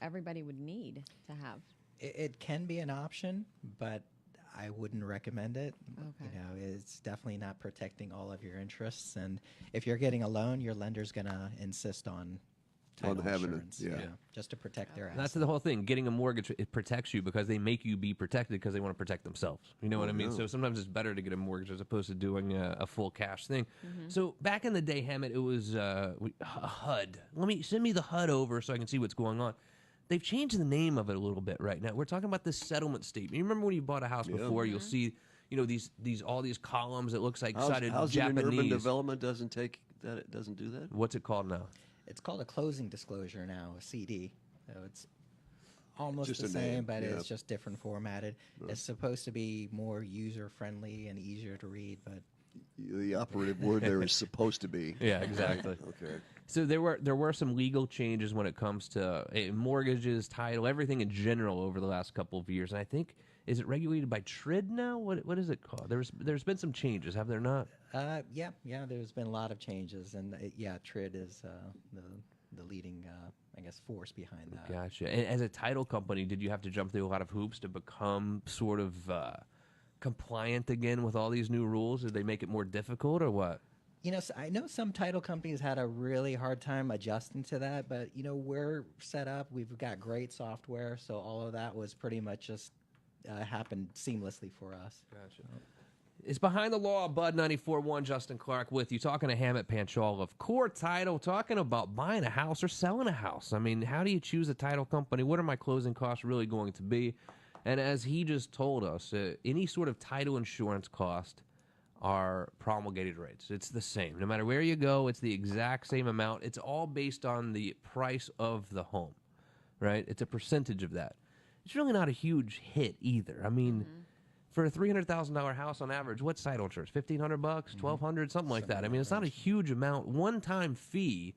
everybody would need to have. It can be an option, but I wouldn't recommend it. Okay. It's definitely not protecting all of your interests. And if you're getting a loan, your lender's going to insist on title having it, insurance. yeah. Just to protect their That's assets. the whole thing. Getting a mortgage, it protects you because they make you be protected because they want to protect themselves. You know what I mean? yeah. So sometimes it's better to get a mortgage as opposed to doing a full cash thing. So back in the day, Hammett, it was a HUD. Send me the HUD over so I can see what's going on. They've changed the name of it a little bit right now. We're talking about this settlement statement. You remember when you bought a house before? You'll see, all these columns. It looks like sided Housing and Japanese. Urban Development doesn't take that. It doesn't do that. What's it called now? It's called a closing disclosure now, a CD. So it's almost Just the a same, name, but yeah. it's just different formatted. It's supposed to be more user-friendly and easier to read, but The operative word there is supposed to be. Yeah, exactly. Okay. So there were some legal changes when it comes to mortgages, title, everything in general over the last couple of years. And I think, is it regulated by TRID now? What is it called? There's been some changes, have there not? yeah, there's been a lot of changes, and TRID is the leading, force behind that. Gotcha. And as a title company, did you have to jump through a lot of hoops to become sort of compliant again with all these new rules? Did they make it more difficult or what? I know some title companies had a really hard time adjusting to that, but we're set up. We've got great software, so all of that was pretty much just happened seamlessly for us. Gotcha. It's Behind the Law, Bud 94.1, Justin Clark with you, talking to Hammett Panchal of Core Title, talking about buying a house or selling a house. I mean, how do you choose a title company? What are my closing costs really going to be? And as he just told us, any sort of title insurance cost are promulgated rates. It's the same. No matter where you go, it's the exact same amount. It's all based on the price of the home, right? It's a percentage of that. It's really not a huge hit either. I mean, for a $300,000 house on average, what's title insurance? $1,500, $1,200, something like that. I mean, it's not a huge amount, one-time fee,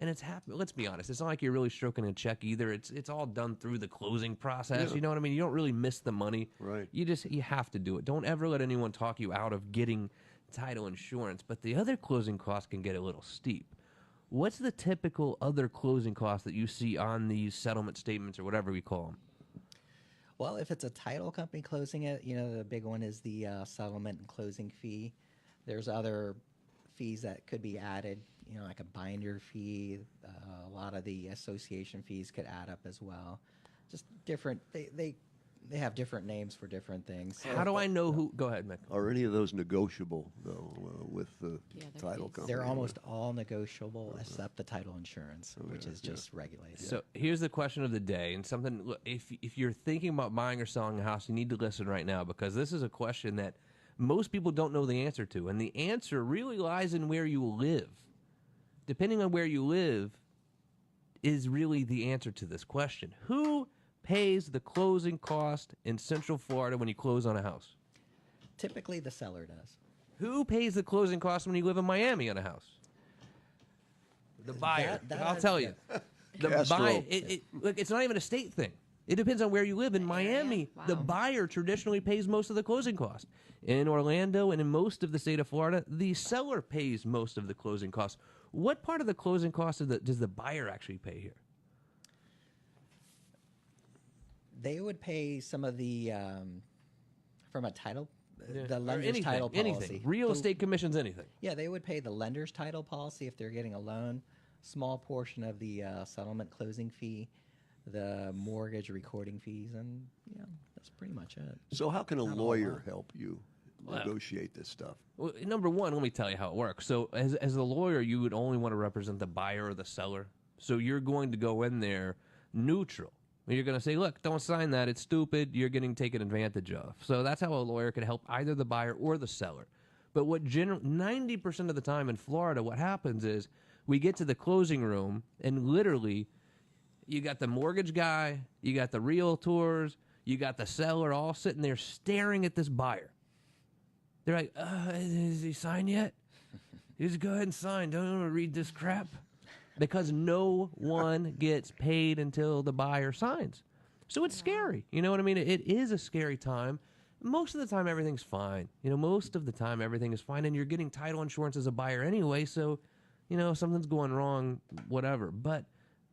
and it's let's be honest, it's not like you're really stroking a check either. It's all done through the closing process. Yeah. You know what I mean? You don't really miss the money. Right. You have to do it. Don't ever let anyone talk you out of getting title insurance. But the other closing costs can get a little steep. What's the typical other closing cost that you see on these settlement statements or whatever we call them? Well, if it's a title company closing it, the big one is the settlement and closing fee. There's other fees that could be added, like a binder fee. A lot of the association fees could add up as well. Just different. They have different names for different things. How do I know who? Go ahead, Mick. Are any of those negotiable though with the Yeah, they're title fees. company? They're almost all negotiable except the title insurance, which is just regulated. So here's the question of the day, and something. Look, if you're thinking about buying or selling a house, you need to listen right now because this is a question that most people don't know the answer to, and the answer really lies in where you live. Depending on where you live, is really the answer to this question. Who pays the closing cost in Central Florida when you close on a house? Typically, the seller does. Who pays the closing cost when you live in Miami on a house? The buyer. that I'll is- tell you. The Castro. buyer. Look, it's not even a state thing. It depends on where you live. In Miami, Wow. the buyer traditionally pays most of the closing costs. In Orlando and in most of the state of Florida, the seller pays most of the closing costs. What part of the closing costs does the buyer actually pay here? They would pay some of the from a title, the Or lender's anything, title policy. anything. Real estate commissions, anything. Yeah, they would pay the lender's title policy if they're getting a loan, small portion of the settlement closing fee, the mortgage recording fees, and that's pretty much it. So how can a Not a whole lawyer lot. help you negotiate this stuff? Well, number one, let me tell you how it works. So as a lawyer, you would only want to represent the buyer or the seller. So you're going to go in there neutral. You're going to say, look, don't sign that. It's stupid. You're getting taken advantage of. So that's how a lawyer can help either the buyer or the seller. But 90% of the time in Florida, what happens is we get to the closing room and literally you got the mortgage guy, you got the realtors, you got the seller all sitting there staring at this buyer. They're like, has he signed yet? Just go ahead and sign. Don't want to read this crap. Because no one gets paid until the buyer signs. So it's scary. You know what I mean? It is a scary time. Most of the time, everything's fine. Most of the time, everything is fine. And you're getting title insurance as a buyer anyway. So, if something's going wrong, whatever. But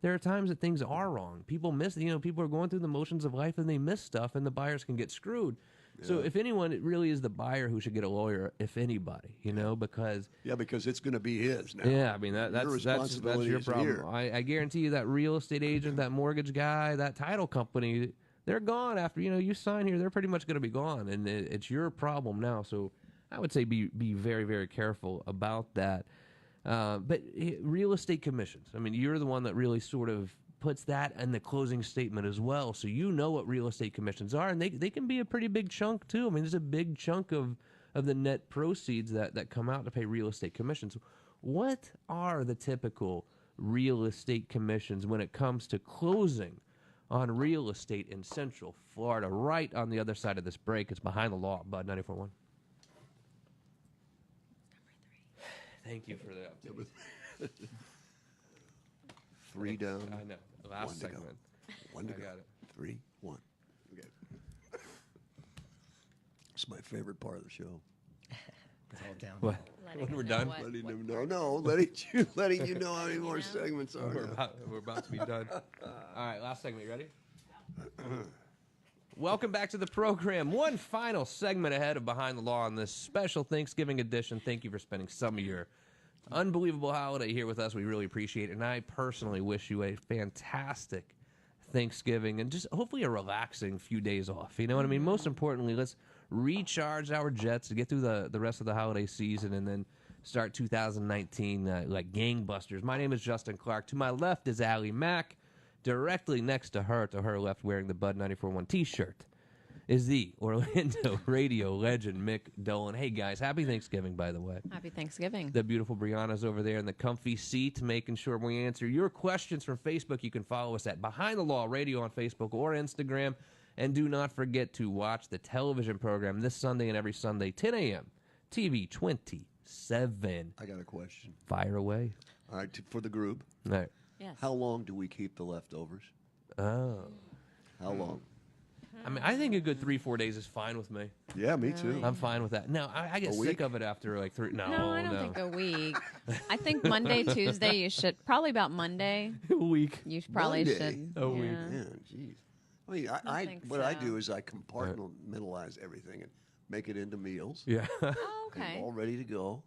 there are times that things are wrong. People miss, people are going through the motions of life and they miss stuff and the buyers can get screwed. So if anyone, it really is the buyer who should get a lawyer, if anybody, you know, because because it's going to be his now. yeah, I mean that's responsibility your is problem. here. I guarantee you that real estate agent, that mortgage guy, that title company, they're gone after you sign here. They're pretty much going to be gone, and it's your problem now. So I would say be very, very careful about that. But real estate commissions. I mean, you're the one that really sort of puts that in the closing statement as well. So you know what real estate commissions are, and they can be a pretty big chunk too. I mean, there's a big chunk of the net proceeds that come out to pay real estate commissions. What are the typical real estate commissions when it comes to closing on real estate in Central Florida? Right on the other side of this break, it's Behind the Law, Bud 94.1. Thank you for that. 3 down. I know. Last 1 to go. segment. 1 to I go. got it. 3, 1. Okay. It's my favorite part of the show. It's all down. What? When we're done? Letting them know. No, letting you know how many more segments are. We're about to be done. All right, last segment. You ready? Welcome back to the program. One final segment ahead of Behind the Law on this special Thanksgiving edition. Thank you for spending some of your unbelievable holiday here with us. We really appreciate it. And I personally wish you a fantastic Thanksgiving and just hopefully a relaxing few days off. You know what I mean? Most importantly, let's recharge our jets to get through the rest of the holiday season and then start 2019 like gangbusters. My name is Justin Clark. To my left is Allie Mack. Directly next to her left, wearing the Bud 94.1 T-shirt, is the Orlando radio legend, Mick Dolan. Hey, guys, happy Thanksgiving, by the way. Happy Thanksgiving. The beautiful Brianna's over there in the comfy seat, making sure we answer your questions from Facebook. You can follow us at Behind the Law Radio on Facebook or Instagram. And do not forget to watch the television program this Sunday and every Sunday, 10 a.m., TV 27. I got a question. Fire away. All right, for the group. All right. Yes. How long do we keep the leftovers? Oh. How long? I mean, I think a good 3-4 days is fine with me. Yeah, me too. I'm fine with that. No, I get A sick week? of it after like 3. No, No, I don't think a week. I think Monday, Tuesday, you should probably about Monday. a week. You probably Monday? should. A week. yeah. Man, jeez. I mean, I think what I so. do is I compartmentalize everything and make it into meals. Yeah. Oh, And okay. all ready to go,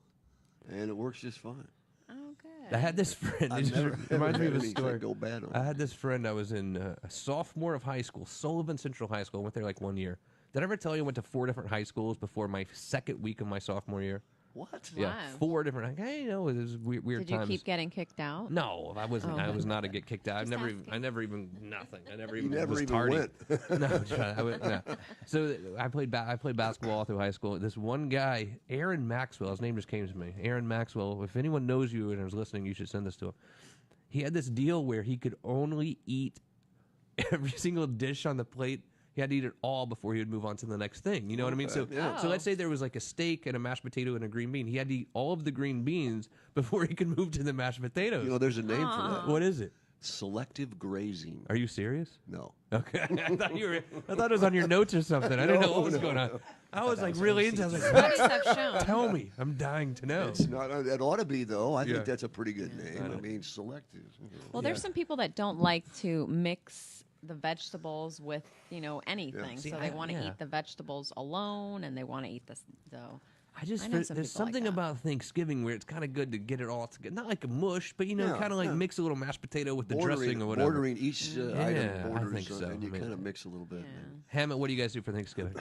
and it works just fine. Oh, good. I had this friend. I've It just never reminds me had of a anything story. go bad on I it. had this friend. I was in a sophomore of high school, Sullivan Central High School. I went there like 1 year. Did I ever tell you I went to 4 different high schools before my second week of my sophomore year? What? Yeah, Wow. 4 different. Hey, it was weird Did you times. keep getting kicked out? No, I wasn't. Oh. I was not a get kicked out. Just I never even nothing. I never You even never was even tardy. went. No. So I played basketball all through high school. This one guy, Aaron Maxwell, his name just came to me. Aaron Maxwell. If anyone knows you and is listening, you should send this to him. He had this deal where he could only eat every single dish on the plate. He had to eat it all before he would move on to the next thing. You know what I mean? So, yeah. so let's say there was like a steak and a mashed potato and a green bean. He had to eat all of the green beans before he could move to the mashed potatoes. You know, there's a name for that. What is it? Selective grazing. Are you serious? No. Okay, I thought it was on your notes or something. I didn't know what was going on. I was like really into. I was like, Studies have shown. tell me. I'm dying to know. It's not. It ought to be though. I Yeah. think that's a pretty good name. I mean, selective. Well, there's some people that don't like to mix the vegetables with, anything. See, So they I- want to yeah. eat the vegetables alone, and they want to eat this. So I just I know there's some people like something that. about Thanksgiving where it's kind of good to get it all together. Not like a mush, but Yeah, kind of like yeah. mix a little mashed potato with the dressing or whatever. Bordering each Yeah, item I borders, think so. and you I mean- kind of mix a little bit. yeah. Hammett, what do you guys do for Thanksgiving?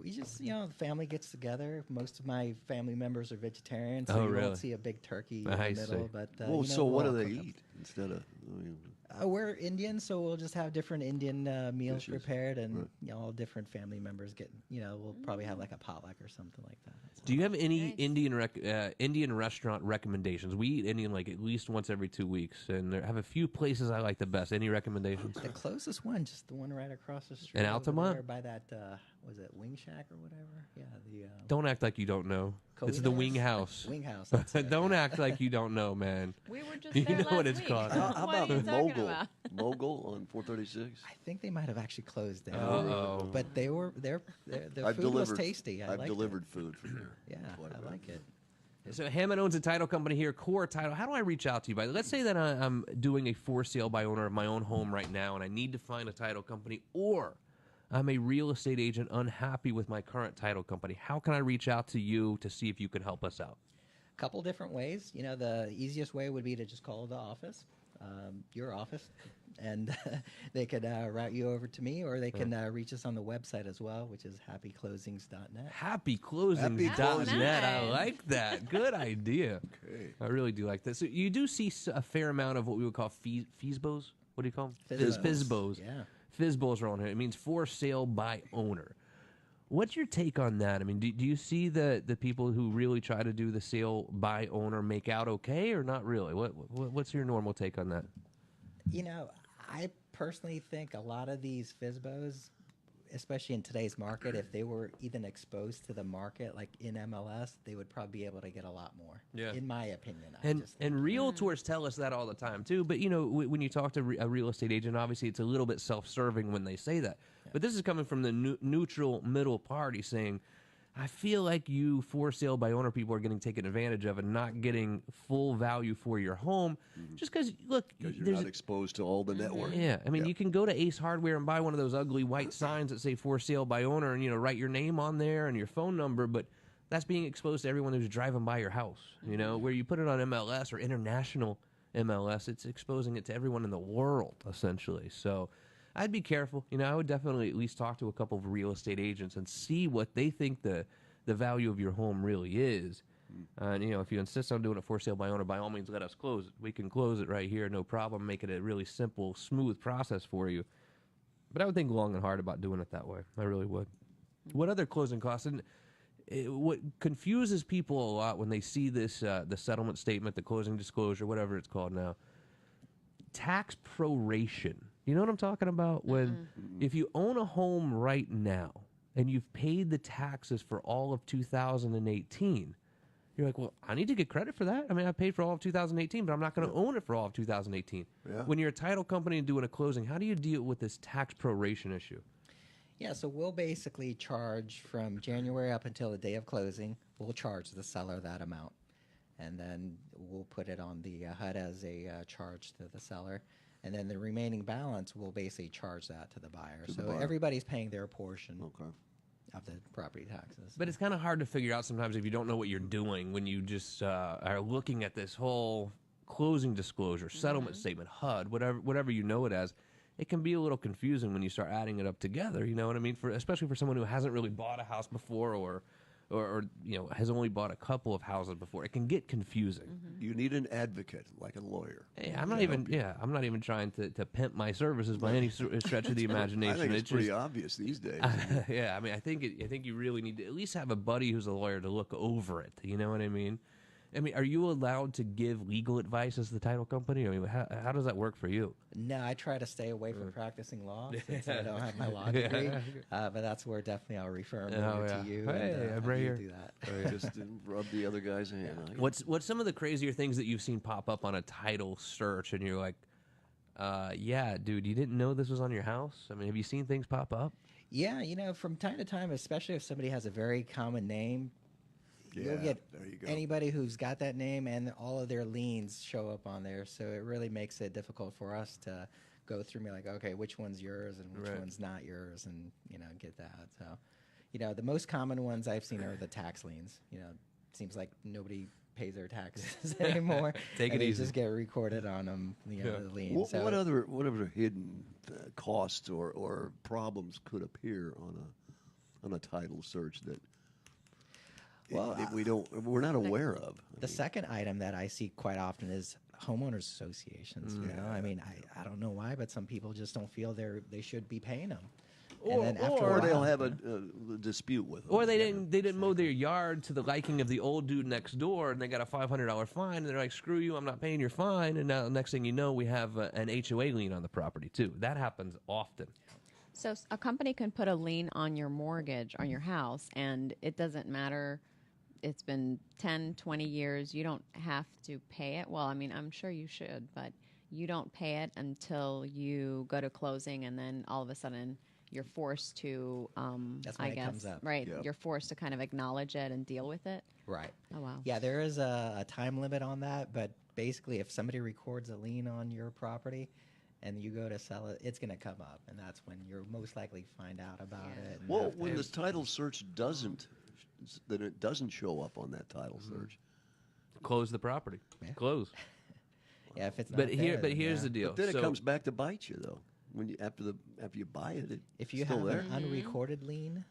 We just, the family gets together. Most of my family members are vegetarian, so Oh, you really? won't see a big turkey in I the middle. see. But Well, so we'll what do all they cook up. eat instead of? I mean, We're Indian, so we'll just have different Indian meals Dishes. prepared, and Right. all different family members get. We'll probably have like a potluck or something like that. Do you have any Nice. Indian restaurant recommendations? We eat Indian like at least once every 2 weeks, and there have a few places I like the best. Any recommendations? The closest one, just the one right across the street. In over Altamont? there by that, was it Wing Shack or whatever? Yeah, the. Don't act like you don't know. It's the Cohinos? Wing House. Wing House. That's it, Don't yeah. act like you don't know, man. We were just You there know last what it's week. called. how What about are you talking Mogul? about? Mogul on 436. I think they might have actually closed down. Uh-oh. But the I've food delivered. was tasty. I I've liked delivered food from there. It. Yeah, Quite a I bit. like it. So Hammond owns a title company here, Core Title. How do I reach out to you? Let's say that I'm doing a for sale by owner of my own home right now, and I need to find a title company, or I'm a real estate agent unhappy with my current title company. How can I reach out to you to see if you can help us out? Couple different ways. You know, the easiest way would be to just call the office, your office, and they could route you over to me, or they can reach us on the website as well, which is happyclosings.net. Happyclosings.net. I Nice. like that. Good idea. Okay. I really do like that. So you do see a fair amount of what we would call FSBOs. What do you call them? Fizbos. FSBOs. Yeah. FSBOs are on here. It means for sale by owner. What's your take on that? I mean, do you see the people who really try to do the sale by owner make out okay or not really? What's your normal take on that? You know, I personally think a lot of these FSBOs, especially in today's market, if they were even exposed to the market, like in MLS, they would probably be able to get a lot more. Yeah. In my opinion. And realtors tell us that all the time too. But you know, when you talk to a real estate agent, obviously it's a little bit self-serving when they say that. Yeah. But this is coming from the neutral middle party saying, I feel like you for sale by owner people are getting taken advantage of and not getting full value for your home, just because look, Because you're not exposed to all the network. yeah, I mean, you can go to Ace Hardware and buy one of those ugly white signs that say for sale by owner and, you know, write your name on there and your phone number, but that's being exposed to everyone who's driving by your house, you know, where you put it on MLS or international MLS, it's exposing it to everyone in the world, essentially. So I'd be careful. You know, I would definitely at least talk to a couple of real estate agents and see what they think the value of your home really is. And, you know, if you insist on doing it for sale by owner, by all means, let us close it. We can close it right here, no problem, make it a really simple, smooth process for you. But I would think long and hard about doing it that way. I really would. What other closing costs? And what confuses people a lot when they see this, the settlement statement, the closing disclosure, whatever it's called now, tax proration. You know what I'm talking about? When if you own a home right now and you've paid the taxes for all of 2018, you're like, well, I need to get credit for that. I mean, I paid for all of 2018, but I'm not going to own it for all of 2018. Yeah. When you're a title company and doing a closing, how do you deal with this tax proration issue? Yeah, so we'll basically charge from January up until the day of closing. We'll charge the seller that amount, and then we'll put it on the HUD as a charge to the seller. And then the remaining balance, we'll basically charge that to the buyer. To the So buyer. everybody's paying their portion Okay. of the property taxes. But it's kind of hard to figure out sometimes if you don't know what you're doing when you just are looking at this whole closing disclosure, settlement statement, HUD, whatever you know it as. It can be a little confusing when you start adding it up together. You know what I mean? Especially for someone who hasn't really bought a house before or you know has only bought a couple of houses before. It can get confusing. You need an advocate, like a lawyer. Hey, I'm not even trying to pimp my services by any stretch of the imagination. I think it's pretty just, obvious these days. yeah, I mean, I think you really need to at least have a buddy who's a lawyer to look over it. You know what I mean? I mean, are you allowed to give legal advice as the title company? I mean, how does that work for you? No, I try to stay away from practicing law since I don't have my law degree. But that's where definitely I'll refer them over to you. Hey, and, I'm have right you here. do that. Just to rub the other guy's hand. What's some of the crazier things that you've seen pop up on a title search, and you're like, yeah, dude, you didn't know this was on your house? I mean, have you seen things pop up? Yeah, you know, from time to time, especially if somebody has a very common name, you'll get there you go. anybody who's got that name and all of their liens show up on there. So it really makes it difficult for us to go through me like, okay, which one's yours and which Right. one's not yours, and get that. So, the most common ones I've seen are the tax liens. It seems like nobody pays their taxes anymore. Take and it they easy. just get recorded on them. The liens. What, So what other hidden costs or problems could appear on a title search that we're not aware of? The second item that I see quite often is homeowners associations. I mean, I don't know why, but some people just don't feel they should be paying them. And then after a Or they'll while- have a dispute with them. Or they didn't mow their yard to the liking of the old dude next door, and they got a $500 fine, and they're like, "Screw you, I'm not paying your fine." And now, next thing you know, we have an HOA lien on the property too. That happens often. So a company can put a lien on your mortgage on your house, and it doesn't matter. It's been 10, 20 years. You don't have to pay it. Well, I mean, I'm sure you should, but you don't pay it until you go to closing, and then all of a sudden you're forced to, That's when I it guess, comes up. right? Yep. You're forced to kind of acknowledge it and deal with it. Right. Oh, wow. Yeah, there is a time limit on that, but basically, if somebody records a lien on your property, and you go to sell it, it's going to come up, and that's when you're most likely find out about Yeah. it. and Well, have to- when the title search doesn't, then it doesn't show up on that title search. Close the property. Yeah. Close. yeah, if it's not But there, then here's yeah. the deal. But then So- it comes back to bite you, though. When you after you buy it, it's If you still have there. an unrecorded lien,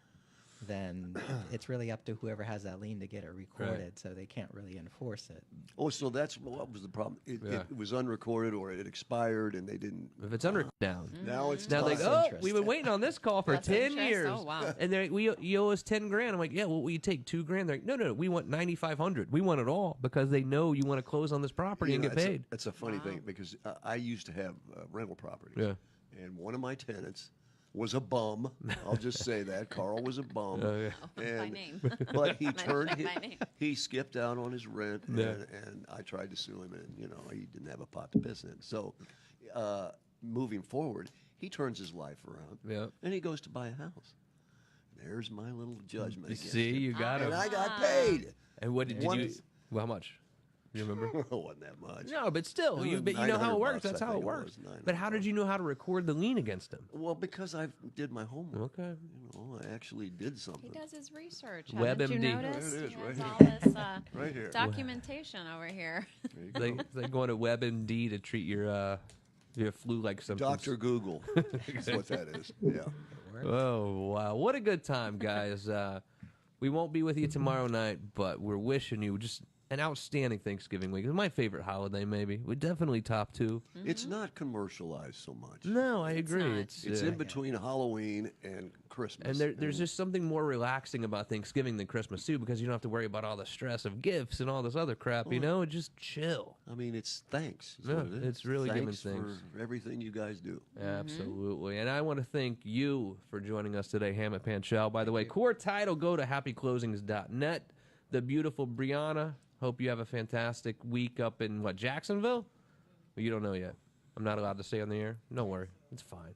then it's really up to whoever has that lien to get it recorded, so they can't really enforce it. Oh, so that's what was the problem? Yeah. It was unrecorded, or it expired, and they didn't. If it's under down. Now it's Now they time. go, oh, interest. we've been waiting on this call for Plus 10 interest? years. Oh, wow. And you owe us 10 grand. I'm like, yeah, well, we take 2 grand. They're like, no, we want 9,500. We want it all because they know you want to close on this property and get paid. That's a funny thing because I used to have rental properties. Yeah. And one of my tenants was a bum. I'll just say that. Carl was a bum. Oh, yeah. By And- name. But he Mention turned. it by name. He skipped out on his rent, Yeah. and I tried to sue him, and he didn't have a pot to piss in. So, moving forward, he turns his life around, Yeah. and he goes to buy a house. There's my little judgment. against See, him. you got And him. I got paid. And what did One you? is- Well, how much? You remember? It wasn't that much. No, but still, It you was know how it 900 works. bucks, That's I how it think it works. was, 900 But how did you know how to record the lien against him? Well, because I did my homework. Okay. I actually did He something. does his research. WebMD. Haven't you There noticed? it is, He right has here. all this Right here. documentation over here. There you go. They going to WebMD to treat your flu-like symptoms. Dr. Google. That's what that is. Yeah. Oh, wow. What a good time, guys. We won't be with you tomorrow night, but we're wishing you just an outstanding Thanksgiving week. It's my favorite holiday, maybe. We're definitely top 2. It's not commercialized so much. No, I agree. not. It's in between Halloween and Christmas. and there's just something more relaxing about Thanksgiving than Christmas, too, because you don't have to worry about all the stress of gifts and all this other crap, you know? Just chill. I mean, it's thanks. is Yeah, what it is. it's really giving thanks thanks. for everything you guys do. Absolutely. And I want to thank you for joining us today, Hammett Panchel. By the way, core title, go to happyclosings.net. The beautiful Brianna, hope you have a fantastic week up in, Jacksonville? Well, you don't know yet. I'm not allowed to say on the air. Don't worry. It's fine.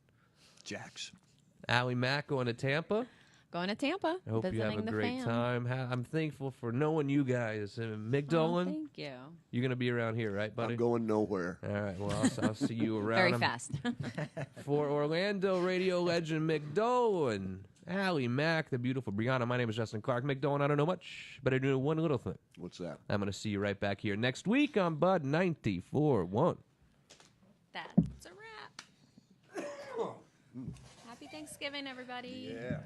Jax. Allie Mack going to Tampa. Going to Tampa. I hope you visiting have a the great fam. time. I'm thankful for knowing you guys. Mick Oh, Dolan, thank you. you're going to be around here, right, buddy? I'm going nowhere. All right. Well, I'll see you around. Very I'm- fast. For Orlando radio legend Mick Dolan, Allie Mack, the beautiful Brianna, my name is Justin Clark. Mick Dolan, I don't know much, but I do know one little thing. What's that? I'm going to see you right back here next week on Bud 94.1. That's a wrap. Happy Thanksgiving, everybody. Yeah.